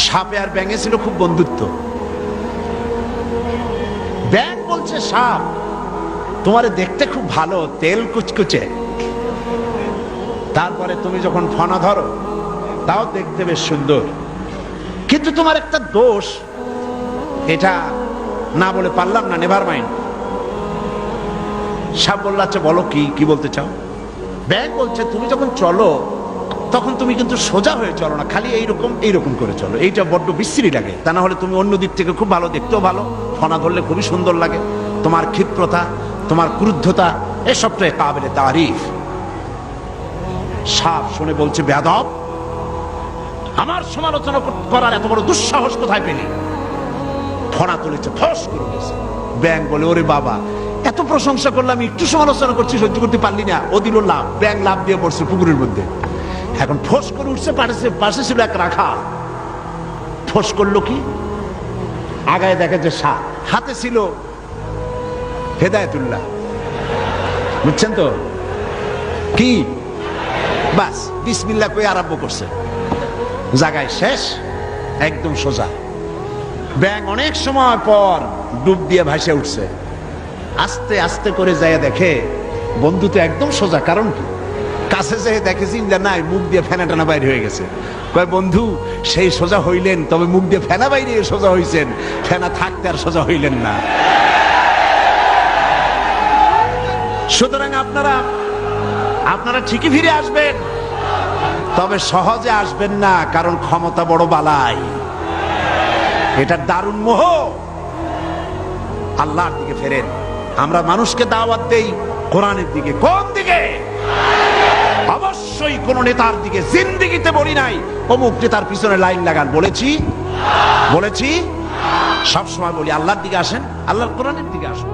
সাপে আর ব্যাঙে ছিল খুব বন্ধুত্ব। ব্যাঙ বলছে, সাপ তোমারে দেখতে খুব ভালো, তেল কুচকুচে, তারপরে তুমি যখন ফনা ধরো তাও দেখতে বেশ সুন্দর, কিন্তু তোমার একটা দোষ, এটা না বলে পারলাম না, নেভার মাইন্ড। সাপ বলল, আচ্ছা বলো কি বলতে চাও? ব্যাঙ বলছে, তুমি যখন চলো তখন তুমি কিন্তু সোজা হয়ে চলো না, খালি এইরকম করে চলো, এইটা বড্ড বিশ্রী লাগে। তা না হলে তুমি অন্য দিক থেকে খুব ভালো, দেখতেও ভালো, ফনা ধরলে খুবই সুন্দর লাগে। তোমার ক্ষিপ্রতা, তোমার ক্রুদ্ধতা, এসবটাই কাবিলে তারিফ। সাপ শুনে বলছে, বেয়াদব, আমার সমালোচনা করার এত বড় দুঃসাহস কোথায় পেলি? ফনা তুলেছে, ফস করে গেছে। ব্যাঙ বলে, ওরে বাবা, এত প্রশংসা করলাম, একটু সমালোচনা করছি, সহ্য করতে পারলি না? ও দিল লাভ, ব্যাঙ লাভ দিয়ে পড়ছে পুকুরের মধ্যে। এখন ফোস করে উঠছে, পাশে ছিল এক রাখাল। ফোস করলো কি, আগায় দেখে যে সাপ, হাতে ছিল হেদায়েতুল্লাহ, বুঝছেন তো কি? বাস বিসমিল্লাহ কই আরম্ভ করছে, জায়গায় শেষ, একদম সোজা। ব্যাঙ অনেক সময় পর ডুব দিয়ে ভাসে উঠছে, আস্তে আস্তে করে যায় দেখে বন্ধু তো একদম সোজা। কারণ কি? কাছে যেয়ে দেখেছি যে নাই, মুখ দিয়ে ফেনা টানা বাইরে হয়ে গেছে। কয়, বন্ধু সেই সোজা হইলেন, তবে মুখ দিয়ে ফেনা বাইরে সোজা হইছেন, ফেনা থাকতে আর সোজা হইলেন না। সুতরাং আপনারা ঠিকই ফিরে আসবেন, তবে সহজে আসবেন না, কারণ ক্ষমতা বড় বালাই, এটা দারুণ মোহ। আল্লাহর দিকে ফেরেন। আমরা মানুষকে দাওয়াত দেই কোরআনের দিকে। কোন দিকে? অবশ্যই কোন নেতার দিকে। জিন্দেগিতে বলি নাই অমুক নেতার পিছনে লাইন লাগান, বলেছি? সবসময় বলি আল্লাহর দিকে আসেন, আল্লাহর কোরআনের দিকে আসুন।